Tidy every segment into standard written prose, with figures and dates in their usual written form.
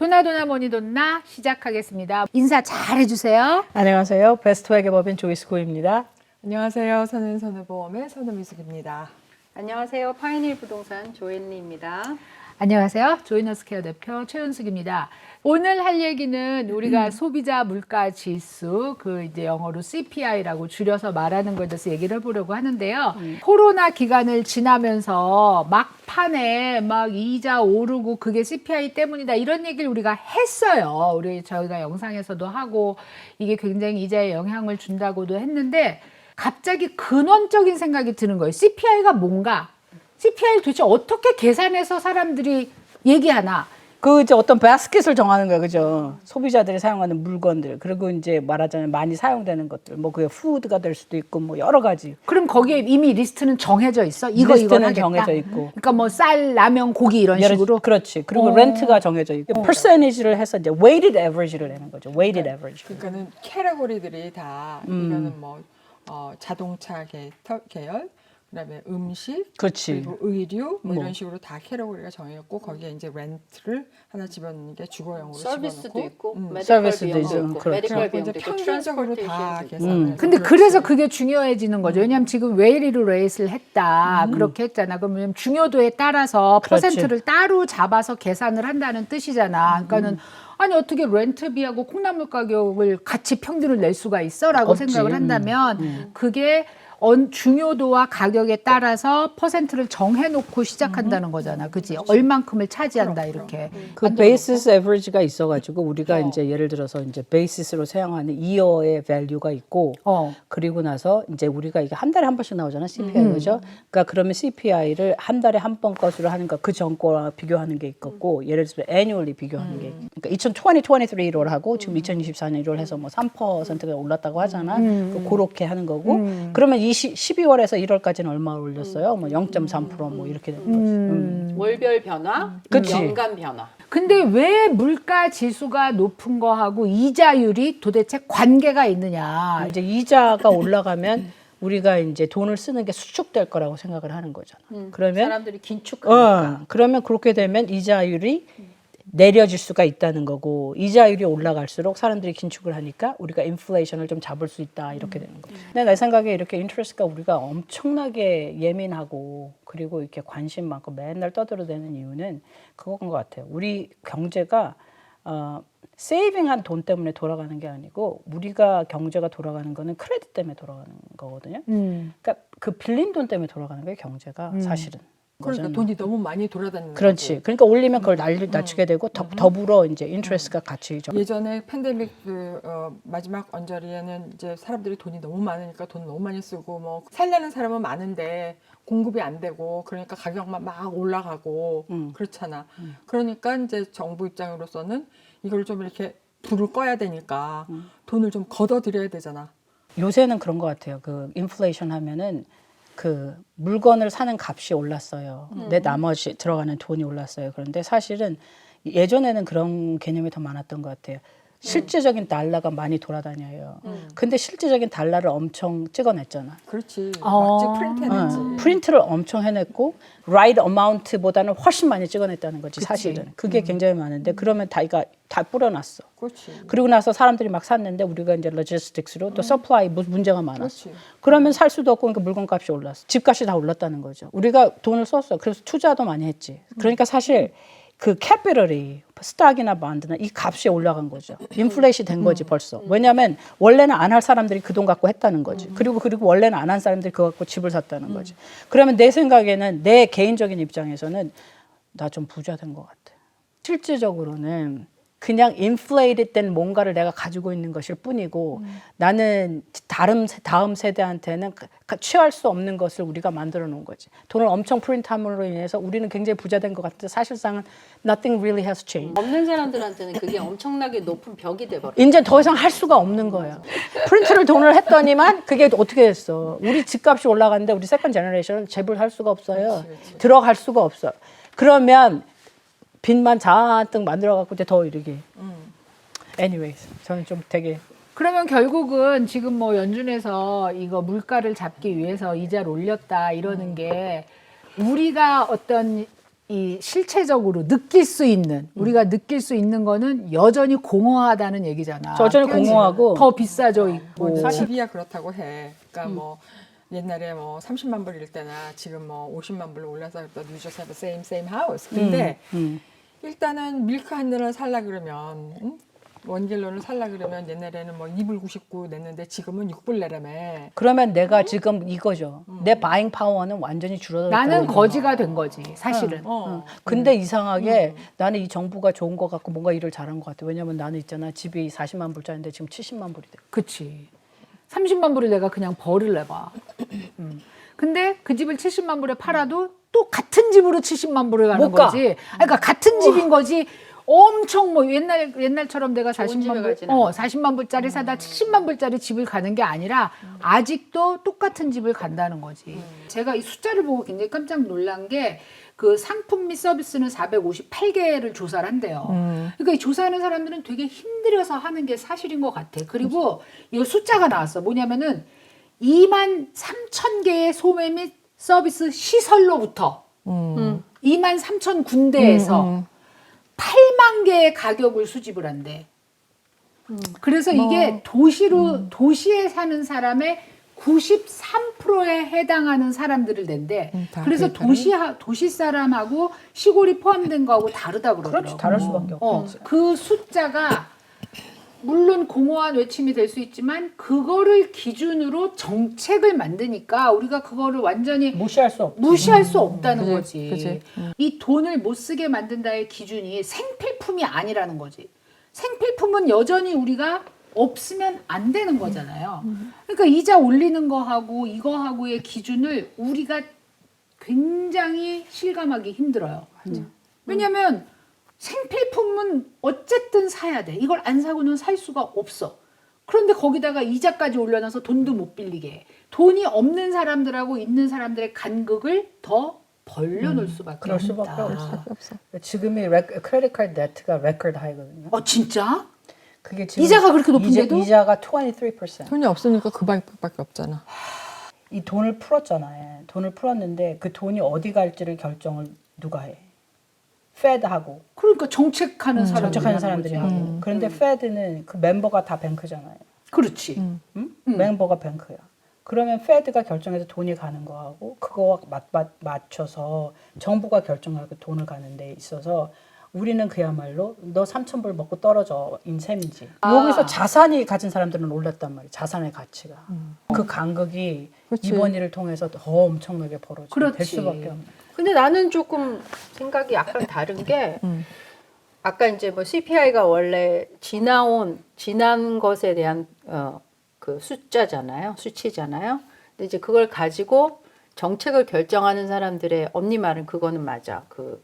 도나도나 뭐니돈나 시작하겠습니다. 인사 잘 해주세요. 안녕하세요. 베스트웨게 법인 조이스 고입니다. 안녕하세요. 선은선의보험의 선우미숙입니다. 안녕하세요. 파이닐 부동산 조앤리입니다. 안녕하세요. 조이너스케어 대표 최윤숙입니다. 오늘 할 얘기는 우리가 소비자 물가 지수, 이제 영어로 CPI라고 줄여서 말하는 것에 대해서 얘기를 해보려고 하는데요. 코로나 기간을 지나면서 막판에 막 이자 오르고 그게 CPI 때문이다 이런 얘기를 우리가 했어요. 저희가 영상에서도 하고 이게 굉장히 이자에 영향을 준다고도 했는데 갑자기 근원적인 생각이 드는 거예요. CPI가 뭔가? CPI를 도대체 어떻게 계산해서 사람들이 얘기하나? 이제 어떤 바스켓을 정하는 거예요. 그죠? 소비자들이 사용하는 물건들. 그리고 이제 말하자면 많이 사용되는 것들. 그게 푸드가 될 수도 있고 여러 가지. 그럼 거기에 이미 리스트는 정해져 있어? 이거 리스트는 하겠다? 정해져 있고. 그러니까 쌀, 라면, 고기 이런 식으로? 그렇지. 그리고 렌트가 정해져 있고. 퍼센티지를 해서 이제 weighted average를 내는 거죠. weighted average. 그러니까는 캐러고리들이 다 이거는 자동차 계열, 그다음에 음식, 그렇지. 그리고 의류 이런 식으로 다 캐러고리가 정해졌고 거기에 이제 렌트를 하나 집어넣는 게 주거용으로 서비스도 집어넣고 있고 메디컬 서비스도 비용도 있죠. 있고 그렇죠. 메디컬 그래서 이제 비용도 있고 평균적으로 다 트랜스포테이션도 있고 계산을. 근데 그래서 그게 중요해지는 거죠. 왜냐하면 지금 웨이리로 레이스를 했다. 그렇게 했잖아. 그러면 중요도에 따라서 그렇지. 퍼센트를 따로 잡아서 계산을 한다는 뜻이잖아. 그러니까는 아니 어떻게 렌트비하고 콩나물 가격을 같이 평균을 낼 수가 있어라고 없지. 생각을 한다면 그게 중요도와 가격에 따라서 퍼센트를 정해놓고 시작한다는 거잖아. 그치? 얼만큼을 차지한다 이렇게. 그 베이시스 에버리지가 있어가지고 우리가 이제 예를 들어서 이제 베이시스로 사용하는 이어의 밸류가 있고 그리고 나서 이제 우리가 이게 한 달에 한 번씩 나오잖아 CPI 그죠? 그러니까 그러면 CPI를 한 달에 한 번 것으로 하는 거 그 전 거와 비교하는 게 있겠고 예를 들어서 annually 비교하는 게 그러니까 2023 1월 하고 지금 2024년 1월 해서 3%가 올랐다고 하잖아. 그렇게 하는 거고 그러면 12월에서 1월까지는 얼마 올렸어요? 0.3% 이렇게 되는 거지. 월별 변화, 그치. 연간 변화. 근데 왜 물가 지수가 높은 거하고 이자율이 도대체 관계가 있느냐? 이제 이자가 올라가면 우리가 이제 돈을 쓰는 게 수축될 거라고 생각을 하는 거잖아. 그러면 사람들이 긴축하니까. 그러면 그렇게 되면 이자율이 내려질 수가 있다는 거고 이자율이 올라갈수록 사람들이 긴축을 하니까 우리가 인플레이션을 좀 잡을 수 있다 이렇게 되는 거죠. 근데 내 생각에 이렇게 인트레스트가 우리가 엄청나게 예민하고 그리고 이렇게 관심 많고 맨날 떠들어대는 이유는 그건 것 같아요. 우리 경제가 세이빙한 돈 때문에 돌아가는 게 아니고 우리가 경제가 돌아가는 거는 크레딧 때문에 돌아가는 거거든요. 그러니까 그 빌린 돈 때문에 돌아가는 거예요 경제가 사실은. 그러니까 돈이 너무 많이 돌아다니는 그렇지. 거고. 그러니까 올리면 그걸 낮추게 되고 더불어 이제 인트레스트가 같이 예전에 팬데믹 마지막 언저리에는 이제 사람들이 돈이 너무 많으니까 돈 너무 많이 쓰고 살려는 사람은 많은데 공급이 안 되고 그러니까 가격만 막 올라가고 그렇잖아. 그러니까 이제 정부 입장으로서는 이걸 좀 이렇게 불을 꺼야 되니까 돈을 좀 걷어들여야 되잖아. 요새는 그런 것 같아요. 그 인플레이션 하면은 그 물건을 사는 값이 올랐어요. 내 나머지 들어가는 돈이 올랐어요. 그런데 사실은 예전에는 그런 개념이 더 많았던 것 같아요. 실제적인 달러가 많이 돌아다녀요. 근데 실제적인 달러를 엄청 찍어냈잖아. 그렇지. 막지 프린트해냈지. 프린트를 엄청 해냈고 right amount보다는 훨씬 많이 찍어냈다는 거지 사실은. 그게 굉장히 많은데 그러면 다 뿌려놨어. 그렇지. 그리고 나서 사람들이 막 샀는데 우리가 이제 로지스틱스로 또 서플라이 문제가 많았어. 그렇지. 그러면 살 수도 없고 그러니까 물건값이 올랐어. 집값이 다 올랐다는 거죠. 우리가 돈을 썼어. 그래서 투자도 많이 했지. 그러니까 사실 그 캐피럴이 스탁이나 반드나 이 값이 올라간 거죠. 인플레이션이 된 거지 벌써. 왜냐하면 원래는 안 할 사람들이 그 돈 갖고 했다는 거지. 그리고 원래는 안 한 사람들이 그거 갖고 집을 샀다는 거지. 그러면 내 생각에는 내 개인적인 입장에서는 나 좀 부자 된 것 같아. 실질적으로는 그냥 인플레이트 된 뭔가를 내가 가지고 있는 것일 뿐이고 나는 다음 세대한테는 취할 수 없는 것을 우리가 만들어 놓은 거지. 돈을 엄청 프린트함으로 인해서 우리는 굉장히 부자 된 것 같은데 사실상은 nothing really has changed. 없는 사람들한테는 그게 엄청나게 높은 벽이 돼버려. 이제 더 이상 할 수가 없는 거예요. 프린트를 돈을 했더니만 그게 어떻게 됐어. 우리 집값이 올라갔는데 우리 세컨 제너레이션은 재벌 할 수가 없어요. 그렇지. 들어갈 수가 없어. 그러면 빚만 잔뜩 만들어갖고 이제 더 이르게. anyways, 저는 좀 되게 그러면 결국은 지금 연준에서 이거 물가를 잡기 위해서 이자를 올렸다 이러는 게 우리가 어떤 이 실체적으로 느낄 수 있는 우리가 느낄 수 있는 거는 여전히 공허하다는 얘기잖아. 여전히 공허하고 더 비싸져 있고. 뭐 집이야 그렇다고 해. 그러니까 뭐 옛날에 뭐 30만 불일 때나 지금 뭐 50만 불로 올라서 또 you just have the same house. 근데 일단은 밀크 한 잔을 살라 그러면 원길로를 살라 그러면 옛날에는 뭐 2불 99 냈는데 지금은 6불 내라며. 그러면 내가 지금 이거죠. 내 바잉 파워는 완전히 줄어들었다. 나는 거지가 된 거지 사실은. 근데 이상하게 나는 이 정부가 좋은 것 같고 뭔가 일을 잘한 것 같아. 왜냐면 나는 있잖아. 집이 40만 불짜리인데 지금 70만 불이 돼. 그치. 30만 불을 내가 그냥 벌을 내봐. 근데 그 집을 70만 불에 팔아도 또 같은 집으로 70만 불을 가는 못 가. 거지. 그러니까 같은 집인 거지. 엄청 뭐 옛날처럼 내가 좋은 집에 40만 불, 가진 않아. 40만 불짜리 사다 70만 불짜리 집을 가는 게 아니라 아직도 똑같은 집을 간다는 거지. 제가 이 숫자를 보고 굉장히 깜짝 놀란 게 그 상품 및 서비스는 458개를 조사를 한대요. 그러니까 이 조사하는 사람들은 되게 힘들어서 하는 게 사실인 것 같아. 그리고 이 숫자가 나왔어. 뭐냐면은 2만 3천 개의 소매 및 서비스 시설로부터 2만 3천 군데에서 8만 개의 가격을 수집을 한대. 그래서 이게 도시에 사는 사람의 93%에 해당하는 사람들을 낸대. 다 그래서 그랬다네. 도시 사람하고 시골이 포함된 거하고 다르다 그러더라고. 그렇지. 다를 수밖에 없지. 그 숫자가 물론 공허한 외침이 될 수 있지만 그거를 기준으로 정책을 만드니까 우리가 그거를 완전히 무시할 수 없지. 무시할 수 없다는 그지, 거지. 그지. 이 돈을 못 쓰게 만든다의 기준이 생필품이 아니라는 거지. 생필품은 여전히 우리가 없으면 안 되는 거잖아요. 그러니까 이자 올리는 거하고 이거하고의 기준을 우리가 굉장히 실감하기 힘들어요. 왜냐하면 생필품은 어쨌든 사야 돼. 이걸 안 사고는 살 수가 없어. 그런데 거기다가 이자까지 올려놔서 돈도 못 빌리게 해. 돈이 없는 사람들하고 있는 사람들의 간극을 더 벌려놓을 수밖에 그럴 없다. 수밖에 없어. 지금이 크레딧 카드 데트가 레코드 하이거든요. 진짜? 그게 지금 이자가 그렇게 높은데도? 이자가 23%. 돈이 없으니까 그 방법밖에 없잖아. 이 돈을 풀었잖아요. 돈을 풀었는데 그 돈이 어디 갈지를 결정을 누가 해? 페드하고 그러니까 정책하는 사람들이 정책하는 하는 사람들이 거지. 하고. 그런데 페드는 그 멤버가 다 뱅크잖아요. 그렇지. 응? 멤버가 뱅크야. 그러면 페드가 결정해서 돈이 가는 거하고 그거와 맞춰서 정부가 결정하고 돈을 가는 데 있어서 우리는 그야말로 너 3,000불 먹고 떨어져 인셈이지. 여기서 자산이 가진 사람들은 올랐단 말이야. 자산의 가치가. 그 간극이 그렇지. 이번 일을 통해서 더 엄청나게 벌어지게 될 그렇지. 수밖에 없는. 근데 나는 조금 생각이 약간 다른 게 아까 이제 뭐 CPI가 원래 지난 것에 대한 그 숫자잖아요. 수치잖아요. 근데 이제 그걸 가지고 정책을 결정하는 사람들의 언니 말은 그거는 맞아. 그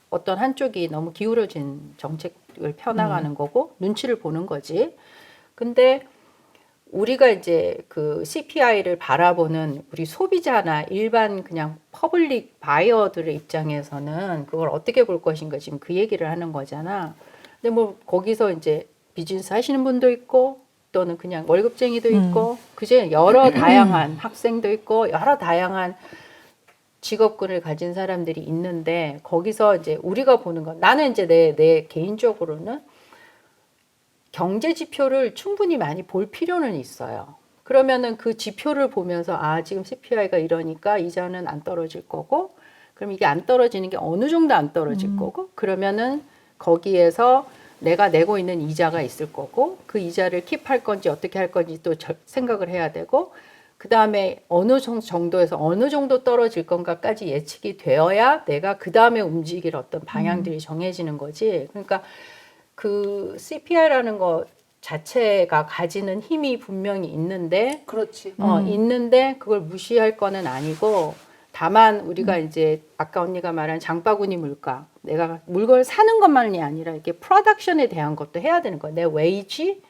어떤 한쪽이 너무 기울어진 정책을 펴나가는 거고 눈치를 보는 거지. 근데 우리가 이제 그 CPI를 바라보는 우리 소비자나 일반 그냥 퍼블릭 바이어들의 입장에서는 그걸 어떻게 볼 것인가 지금 그 얘기를 하는 거잖아. 근데 뭐 거기서 이제 비즈니스 하시는 분도 있고 또는 그냥 월급쟁이도 있고 그제 여러 다양한 학생도 있고 여러 다양한 직업군을 가진 사람들이 있는데 거기서 이제 우리가 보는 건 나는 이제 내 개인적으로는 경제 지표를 충분히 많이 볼 필요는 있어요. 그러면은 그 지표를 보면서 아 지금 CPI가 이러니까 이자는 안 떨어질 거고 그럼 이게 안 떨어지는 게 어느 정도 안 떨어질 거고 그러면은 거기에서 내가 내고 있는 이자가 있을 거고 그 이자를 킵할 건지 어떻게 할 건지 또 생각을 해야 되고 그 다음에 어느 정도에서 어느 정도 떨어질 건가까지 예측이 되어야 내가 그 다음에 움직일 어떤 방향들이 정해지는 거지. 그러니까 그 CPI라는 것 자체가 가지는 힘이 분명히 있는데, 그렇지. 있는데 그걸 무시할 거는 아니고, 다만 우리가 이제 아까 언니가 말한 장바구니 물가, 내가 물건을 사는 것만이 아니라 이게 프로덕션에 대한 것도 해야 되는 거야. 내 웨이지,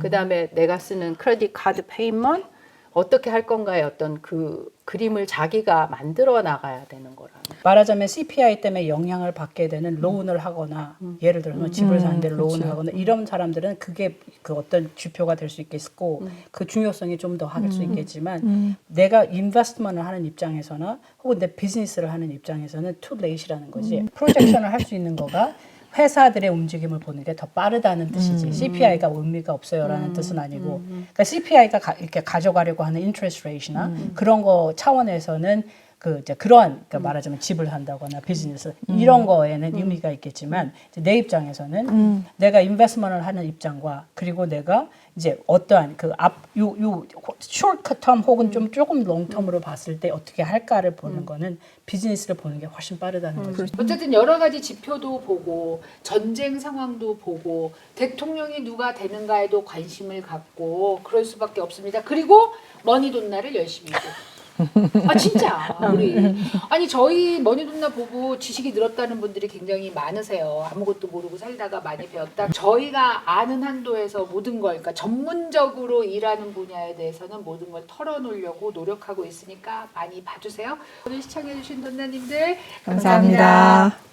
그 다음에 내가 쓰는 크레딧 카드 페이먼트, 어떻게 할 건가의 어떤 그 그림을 자기가 만들어 나가야 되는 거라는. 말하자면 CPI 때문에 영향을 받게 되는 로운을 하거나 예를 들어서 집을 사는데 로운을 하거나 이런 사람들은 그게 그 어떤 지표가 될 수 있겠고 그 중요성이 좀 더 할 수 있겠지만 내가 인베스트먼을 하는 입장에서나 혹은 내 비즈니스를 하는 입장에서는 too late이라는 거지. 프로젝션을 할 수 있는 거가 회사들의 움직임을 보는 게 더 빠르다는 뜻이지. CPI가 의미가 없어요라는 뜻은 아니고. 그러니까 CPI가 이렇게 가져가려고 하는 인트레스트 레이트나 그런 거 차원에서는 그 이제 그러한 그러니까 말하자면 집을 한다거나 비즈니스 이런 거에는 의미가 있겠지만 이제 내 입장에서는 내가 인베스트먼을 하는 입장과 그리고 내가 이제 어떠한 그 요 숏텀 혹은 좀 조금 롱텀으로 봤을 때 어떻게 할까를 보는 거는 비즈니스를 보는 게 훨씬 빠르다는 거죠. 어쨌든 여러 가지 지표도 보고 전쟁 상황도 보고 대통령이 누가 되는가에도 관심을 갖고 그럴 수밖에 없습니다. 그리고 머니돈나를 열심히 보고. 아 진짜 우리 아니 저희 머니돈나 보고 지식이 늘었다는 분들이 굉장히 많으세요. 아무것도 모르고 살다가 많이 배웠다. 저희가 아는 한도에서 모든 걸 그러니까 전문적으로 일하는 분야에 대해서는 모든 걸 털어놓으려고 노력하고 있으니까 많이 봐주세요. 오늘 시청해주신 돈나님들 감사합니다. 감사합니다.